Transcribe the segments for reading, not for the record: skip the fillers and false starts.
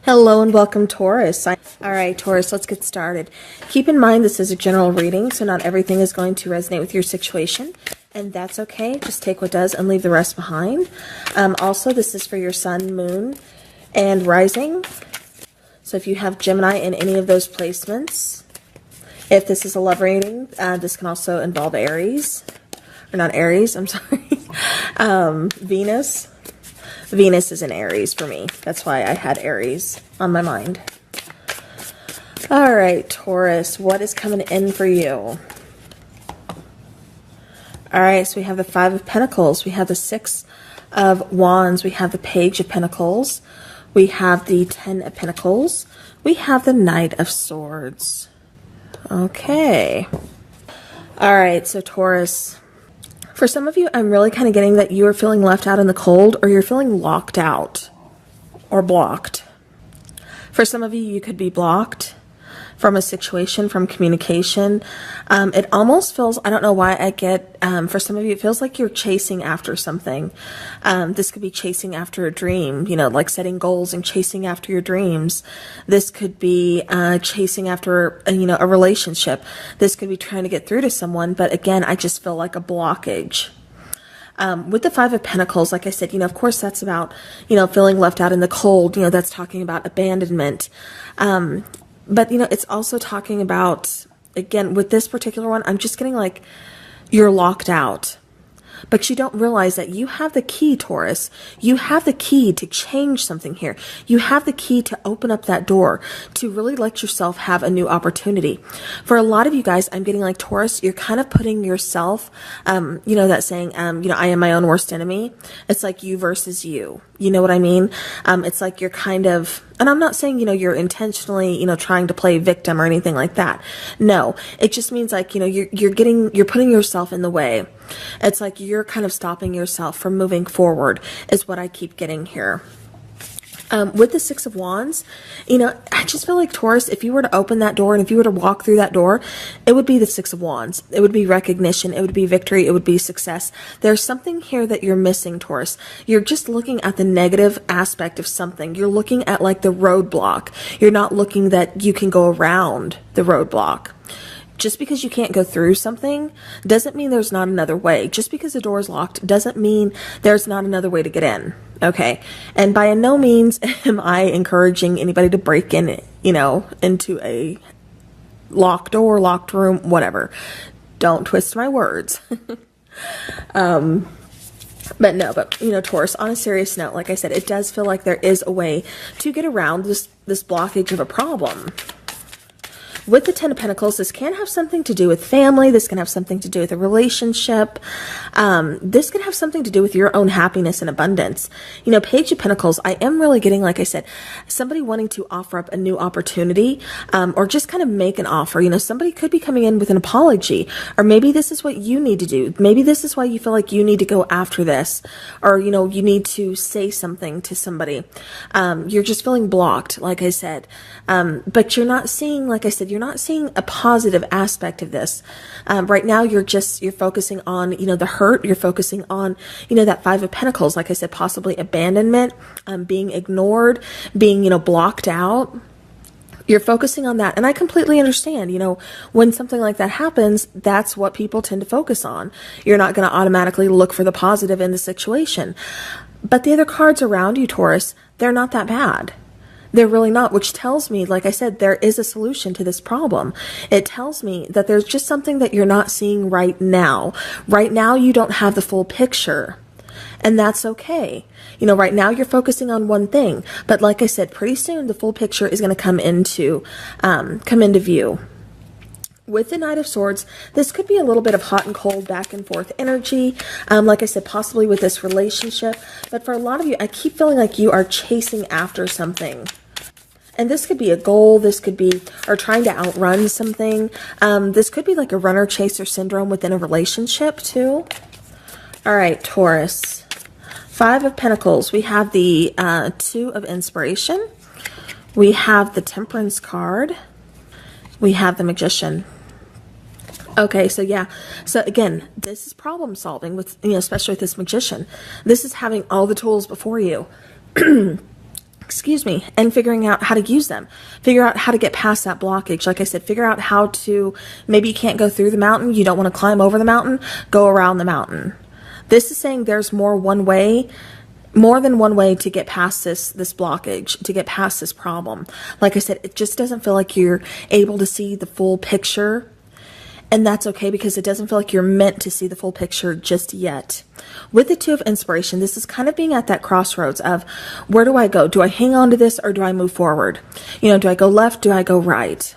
Hello and welcome, Taurus. All right, Taurus, let's get started. Keep in mind this is a general reading, so not everything is going to resonate with your situation, and that's okay. Just take what does and leave the rest behind. Also, this is for your sun, moon, and rising. So if you have Gemini in any of those placements, if this is a love reading, this can also involve Aries, or not Aries, I'm sorry, Venus. Venus is in Aries for me. That's why I had Aries on my mind. All right, Taurus, what is coming in for you? All right, so we have the Five of Pentacles. We have the Six of Wands. We have the Page of Pentacles. We have the Ten of Pentacles. We have the Knight of Swords. Okay. All right, so Taurus, for some of you, I'm really kind of getting that you are feeling left out in the cold, or you're feeling locked out or blocked. For some of you, you could be blocked from a situation, from communication. It almost feels, I don't know why I get, for some of you, it feels like you're chasing after something. This could be chasing after a dream, you know, like setting goals and chasing after your dreams. This could be chasing after, a relationship. This could be trying to get through to someone. But again, I just feel like a blockage. With the Five of Pentacles, like I said, of course that's about, feeling left out in the cold. That's talking about abandonment. But, it's also talking about, again, with this particular one, I'm just getting like you're locked out. But you don't realize that you have the key, Taurus. You have the key to change something here. You have the key to open up that door, to really let yourself have a new opportunity. For a lot of you guys, I'm getting like, Taurus, you're kind of putting yourself, that saying, I am my own worst enemy. It's like you versus you. You know what I mean? It's like you're kind of, and I'm not saying, you're intentionally, trying to play victim or anything like that. No, it just means like, you're putting yourself in the way. It's like you're kind of stopping yourself from moving forward is what I keep getting here. With the Six of Wands, I just feel like, Taurus, if you were to open that door and if you were to walk through that door, it would be the Six of Wands. It would be recognition. It would be victory. It would be success. There's something here that you're missing, Taurus. You're just looking at the negative aspect of something. You're looking at like the roadblock. You're not looking that you can go around the roadblock. Just because you can't go through something doesn't mean there's not another way. Just because the door is locked doesn't mean there's not another way to get in. Okay. And by no means am I encouraging anybody to break in, into a locked door, locked room, whatever. Don't twist my words. But Taurus, on a serious note, like I said, it does feel like there is a way to get around this blockage of a problem. With the Ten of Pentacles, this can have something to do with family. This can have something to do with a relationship. This can have something to do with your own happiness and abundance. Page of Pentacles, I am really getting, like I said, somebody wanting to offer up a new opportunity, or just kind of make an offer. Somebody could be coming in with an apology, or maybe this is what you need to do. Maybe this is why you feel like you need to go after this, or, you need to say something to somebody. You're just feeling blocked, like I said. But you're not seeing, like I said, you're not seeing a positive aspect of this. Right now, you're focusing on, the hurt. You're focusing on, that Five of Pentacles, like I said, possibly abandonment, being ignored, being, blocked out. You're focusing on that. And I completely understand, when something like that happens, that's what people tend to focus on. You're not going to automatically look for the positive in the situation. But the other cards around you, Taurus, they're not that bad. They're really not, which tells me, like I said, there is a solution to this problem. It tells me that there's just something that you're not seeing right now. Right now, you don't have the full picture. And that's okay. Right now you're focusing on one thing. But like I said, pretty soon the full picture is going to come into view. With the Knight of Swords, this could be a little bit of hot and cold, back and forth energy. Like I said, possibly with this relationship. But for a lot of you, I keep feeling like you are chasing after something. And this could be a goal. This could be, or trying to outrun something. This could be like a runner-chaser syndrome within a relationship too. All right, Taurus. Five of Pentacles. We have the Two of Inspiration. We have the Temperance card. We have the Magician. Okay, so yeah. So again, this is problem solving with, especially with this Magician. This is having all the tools before you. excuse me, and figuring out how to use them. Figure out how to get past that blockage. Like I said, figure out how to, maybe you can't go through the mountain, you don't want to climb over the mountain, go around the mountain. This is saying there's more than one way to get past this blockage, to get past this problem. Like I said, it just doesn't feel like you're able to see the full picture. And that's okay, because it doesn't feel like you're meant to see the full picture just yet. With the Two of Inspiration, this is kind of being at that crossroads of, where do I go? Do I hang on to this, or do I move forward? Do I go left? Do I go right?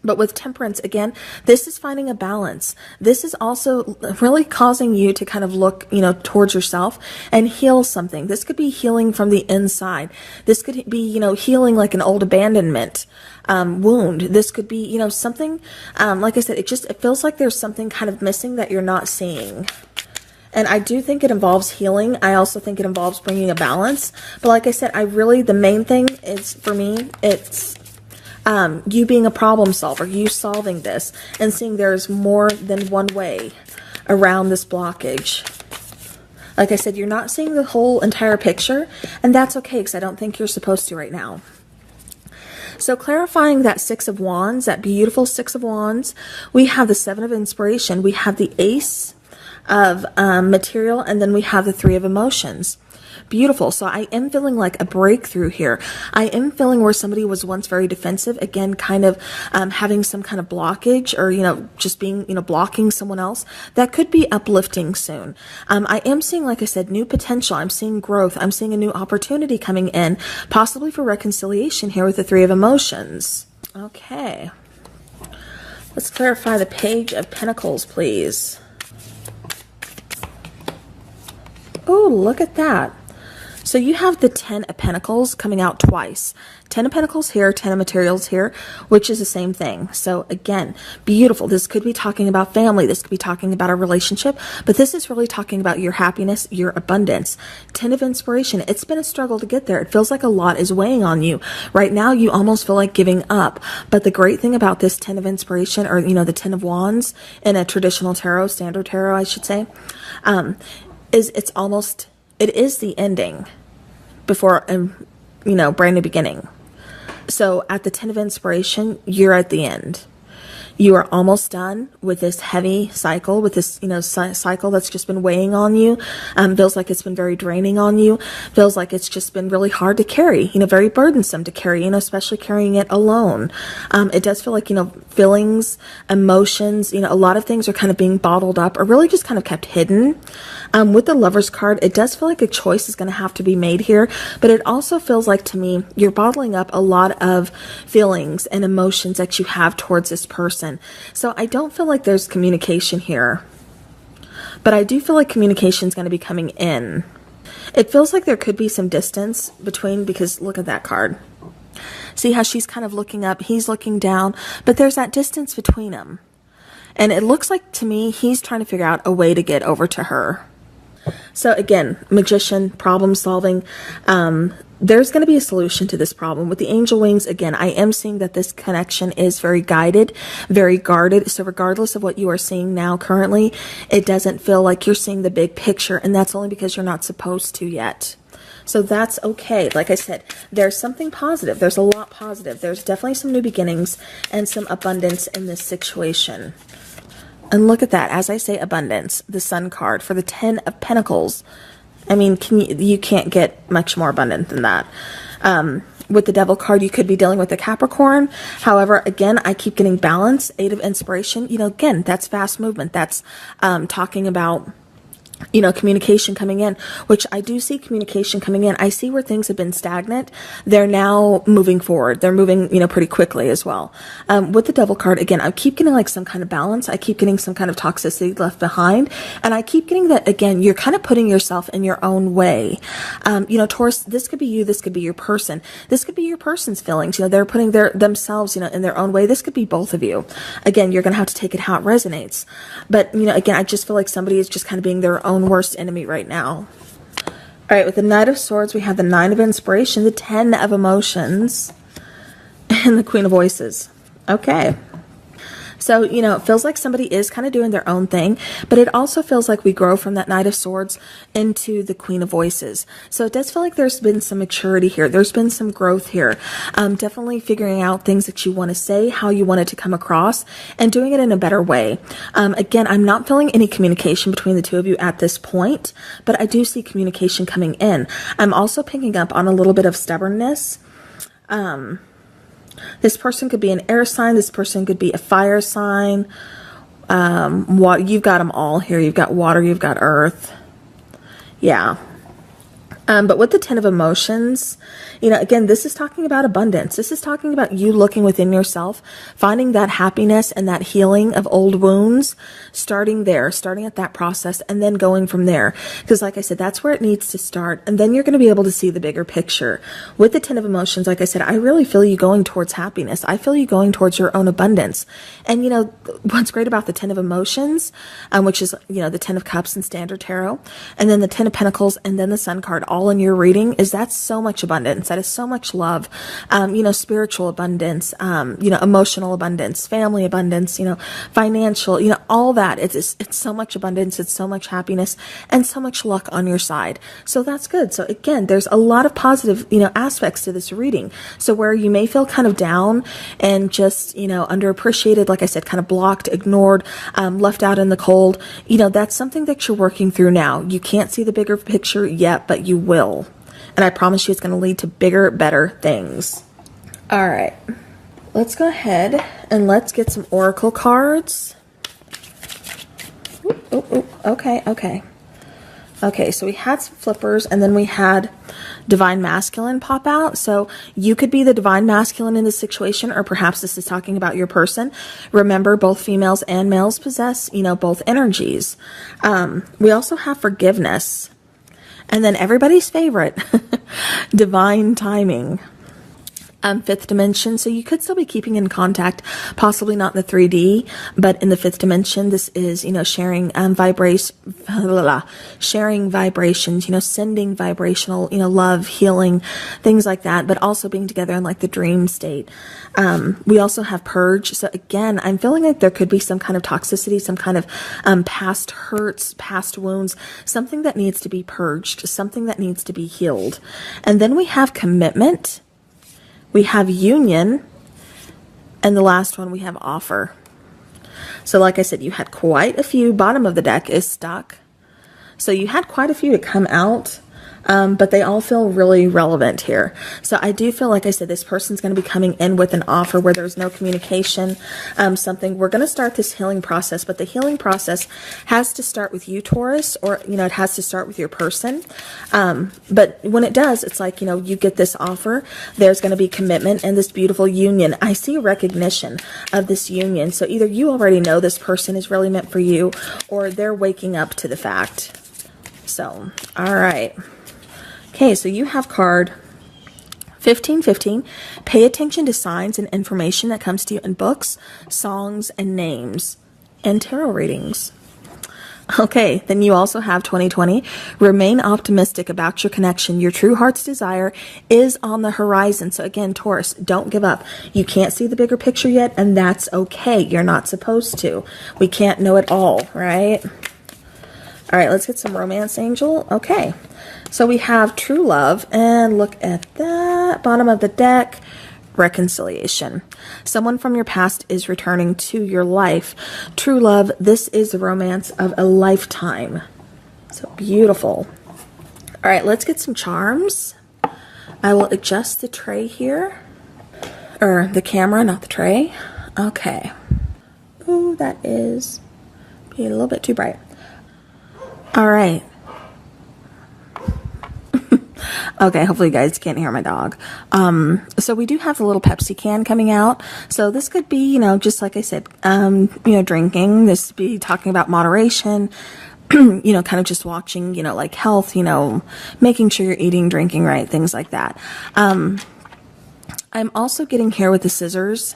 But with Temperance, again, this is finding a balance. This is also really causing you to kind of look, towards yourself and heal something. This could be healing from the inside. This could be, healing like an old abandonment wound. This could be, something, like I said, it feels like there's something kind of missing that you're not seeing. And I do think it involves healing. I also think it involves bringing a balance. But like I said, the main thing is, for me, it's you being a problem solver, you solving this and seeing there's more than one way around this blockage. Like I said, you're not seeing the whole entire picture, and that's okay, because I don't think you're supposed to right now. So clarifying that Six of Wands, that beautiful Six of Wands, we have the Seven of Inspiration, we have the Ace of Material, and then we have the Three of Emotions. Beautiful. So I am feeling like a breakthrough here. I am feeling where somebody was once very defensive, again, kind of having some kind of blockage, or, just being, blocking someone else. That could be uplifting soon. I am seeing, like I said, new potential. I'm seeing growth. I'm seeing a new opportunity coming in, possibly for reconciliation here with the Three of Emotions. Okay. Let's clarify the Page of Pentacles, please. Oh, look at that. So you have the Ten of Pentacles coming out twice. Ten of Pentacles here, Ten of Materials here, which is the same thing. So again, beautiful. This could be talking about family. This could be talking about a relationship, but this is really talking about your happiness, your abundance. Ten of Inspiration. It's been a struggle to get there. It feels like a lot is weighing on you. Right now, you almost feel like giving up. But the great thing about this Ten of Inspiration, or, the Ten of Wands in a traditional tarot, standard tarot, I should say, is it is the ending before brand new beginning. So at the Ten of Inspiration, you're at the end. You are almost done with this heavy cycle, with this, cycle that's just been weighing on you. Feels like it's been very draining on you. Feels like it's just been really hard to carry, very burdensome to carry, especially carrying it alone. It does feel like, feelings, emotions, a lot of things are kind of being bottled up, or really just kind of kept hidden. With the Lover's card, it does feel like a choice is going to have to be made here, but it also feels like, to me, you're bottling up a lot of feelings and emotions that you have towards this person. So I don't feel like there's communication here, but I do feel like communication is going to be coming in. It feels like there could be some distance between, because look at that card. See how she's kind of looking up, he's looking down, but there's that distance between them. And it looks like, to me, he's trying to figure out a way to get over to her. So again, Magician, problem solving. There's going to be a solution to this problem. With the angel wings, again, I am seeing that this connection is very guided, very guarded. So regardless of what you are seeing now currently, it doesn't feel like you're seeing the big picture, and that's only because you're not supposed to yet. So that's okay. Like I said, there's something positive. There's a lot positive. There's definitely some new beginnings and some abundance in this situation. And look at that. As I say, abundance, the Sun card for the Ten of Pentacles. I mean, you can't get much more abundant than that. With the Devil card, you could be dealing with a Capricorn. However, again, I keep getting balance. Eight of Inspiration. Again, that's fast movement. That's talking about, communication coming in, which I do see communication coming in. I see where things have been stagnant. They're now moving forward. They're moving, pretty quickly as well. With the Devil card, again, I keep getting like some kind of balance. I keep getting some kind of toxicity left behind. And I keep getting that, again, you're kind of putting yourself in your own way. Taurus, this could be you. This could be your person. This could be your person's feelings. They're putting themselves, in their own way. This could be both of you. Again, you're going to have to take it how it resonates. But, again, I just feel like somebody is just kind of being their own worst enemy right now. All right, with the Knight of Swords, we have the Nine of Inspiration, the Ten of Emotions, and the Queen of Voices. Okay. So, it feels like somebody is kind of doing their own thing, but it also feels like we grow from that Knight of Swords into the Queen of Voices. So it does feel like there's been some maturity here. There's been some growth here. Definitely figuring out things that you want to say, how you want it to come across, and doing it in a better way. Again, I'm not feeling any communication between the two of you at this point, but I do see communication coming in. I'm also picking up on a little bit of stubbornness. This person could be an air sign. This person could be a fire sign. You've got them all here. You've got water. You've got earth. Yeah. But with the Ten of Emotions, again, this is talking about abundance. This is talking about you looking within yourself, finding that happiness and that healing of old wounds, starting there, starting at that process, and then going from there. Because like I said, that's where it needs to start. And then you're going to be able to see the bigger picture. With the Ten of Emotions, like I said, I really feel you going towards happiness. I feel you going towards your own abundance. And what's great about the Ten of Emotions, which is, the Ten of Cups and Standard Tarot, and then the Ten of Pentacles, and then the Sun card, all in your reading, is that's so much abundance. That is so much love, spiritual abundance, emotional abundance, family abundance, financial, all that. It's so much abundance. It's so much happiness and so much luck on your side. So that's good. So again, there's a lot of positive, aspects to this reading. So where you may feel kind of down and just, underappreciated, like I said, kind of blocked, ignored, left out in the cold, that's something that you're working through now. You can't see the bigger picture yet, but you will. And I promise you it's going to lead to bigger, better things. All right. Let's go ahead and let's get some oracle cards. Okay. Okay, so we had some flippers, and then we had divine masculine pop out. So you could be the divine masculine in this situation, or perhaps this is talking about your person. Remember, both females and males possess, both energies. We also have forgiveness. And then everybody's favorite, divine timing. Fifth dimension. So you could still be keeping in contact, possibly not in the 3D, but in the fifth dimension, this is, sharing, sharing vibrations, sending vibrational, love, healing, things like that, but also being together in like the dream state. We also have purge. So again, I'm feeling like there could be some kind of toxicity, some kind of, past hurts, past wounds, something that needs to be purged, something that needs to be healed. And then we have commitment. We have union, and the last one we have offer. So like I said, you had quite a few. Bottom of the deck is stuck. So you had quite a few to come out, but they all feel really relevant here. So I do feel, like I said, this person's going to be coming in with an offer where there's no communication, something. We're going to start this healing process, but the healing process has to start with you, Taurus, or, it has to start with your person. But when it does, it's like, you get this offer, there's going to be commitment and this beautiful union. I see recognition of this union. So either you already know this person is really meant for you, or they're waking up to the fact. So, all right. Okay, so you have card 1515. Pay attention to signs and information that comes to you in books, songs, and names, and tarot readings. Okay, then you also have 2020. Remain optimistic about your connection. Your true heart's desire is on the horizon. So again, Taurus, don't give up. You can't see the bigger picture yet, and that's okay. You're not supposed to. We can't know it all, right? All right, let's get some romance angel. Okay, so we have true love, and look at that. Bottom of the deck, reconciliation. Someone from your past is returning to your life. True love, this is the romance of a lifetime. So beautiful. All right, let's get some charms. I will adjust the tray here, or the camera, not the tray. Okay. Ooh, that is being a little bit too bright. All right. Okay, hopefully you guys can't hear my dog. So we do have the little Pepsi can coming out. So this could be, just like I said, drinking. This would be talking about moderation, kind of just watching, like health, making sure you're eating, drinking right, things like that. I'm also getting here with the scissors.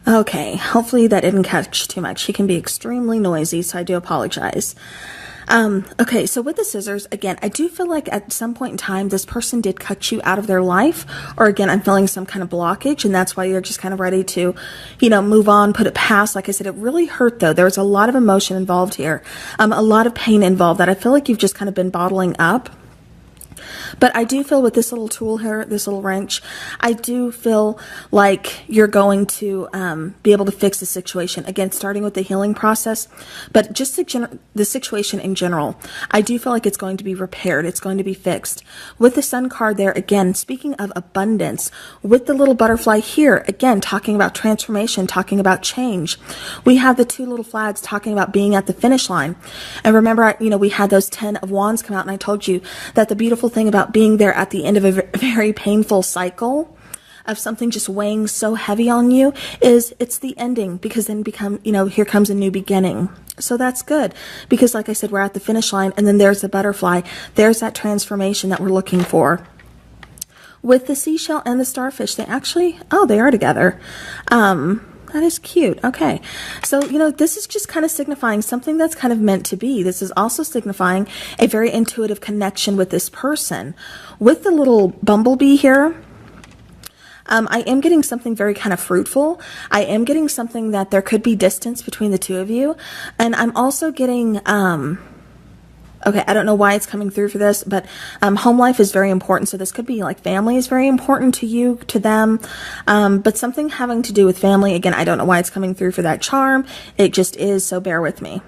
Okay, hopefully that didn't catch too much. He can be extremely noisy, so I do apologize. Okay, so with the scissors, again, I do feel like at some point in time, this person did cut you out of their life, or again, I'm feeling some kind of blockage, and that's why you're just kind of ready to, move on, put it past. Like I said, it really hurt though. There's a lot of emotion involved here, a lot of pain involved that I feel like you've just kind of been bottling up. But I do feel with this little tool here, this little wrench, I do feel like you're going to be able to fix the situation. Again, starting with the healing process, but just the situation in general. I do feel like it's going to be repaired. It's going to be fixed. With the Sun card there, again, speaking of abundance, with the little butterfly here, again, talking about transformation, talking about change. We have the two little flags talking about being at the finish line. And remember, we had those 10 of Wands come out, and I told you that the beautiful thing about being there at the end of a very painful cycle of something just weighing so heavy on you is it's the ending, because then here comes a new beginning. So that's good, because like I said, we're at the finish line, and then there's the butterfly. There's that transformation that we're looking for. With the seashell and the starfish, they are together. That is cute. Okay. So, this is just kind of signifying something that's kind of meant to be. This is also signifying a very intuitive connection with this person. With the little bumblebee here, I am getting something very kind of fruitful. I am getting something that there could be distance between the two of you. And I'm also getting, okay, I don't know why it's coming through for this, but home life is very important. So this could be like family is very important to you, to them, but something having to do with family. Again, I don't know why it's coming through for that charm. It just is, so bear with me.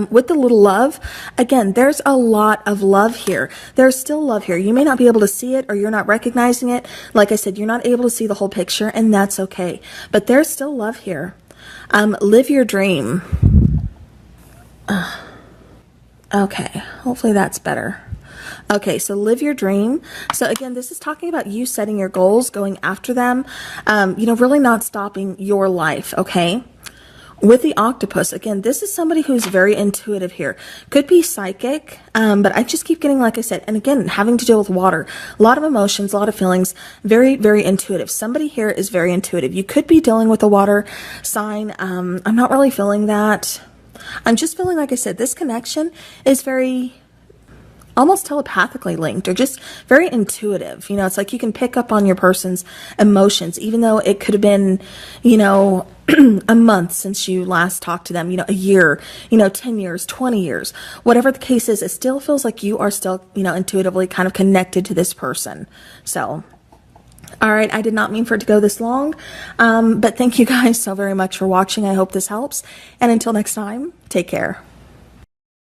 With the little love, again, there's a lot of love here. There's still love here. You may not be able to see it, or you're not recognizing it. Like I said, you're not able to see the whole picture, and that's okay. But there's still love here. Live your dream. Okay, hopefully that's better. Okay, so live your dream. So again, this is talking about you setting your goals, going after them, really not stopping your life, okay? With the octopus, again, this is somebody who's very intuitive here. Could be psychic, but I just keep getting, like I said, and again, having to deal with water. A lot of emotions, a lot of feelings, very, very intuitive. Somebody here is very intuitive. You could be dealing with a water sign. I'm not really feeling that. I'm just feeling, like I said, this connection is very almost telepathically linked, or just very intuitive. It's like you can pick up on your person's emotions, even though it could have been, a month since you last talked to them, a year, 10 years, 20 years, whatever the case is, it still feels like you are still, intuitively kind of connected to this person. So, all right, I did not mean for it to go this long, but thank you guys so very much for watching. I hope this helps. And until next time, take care.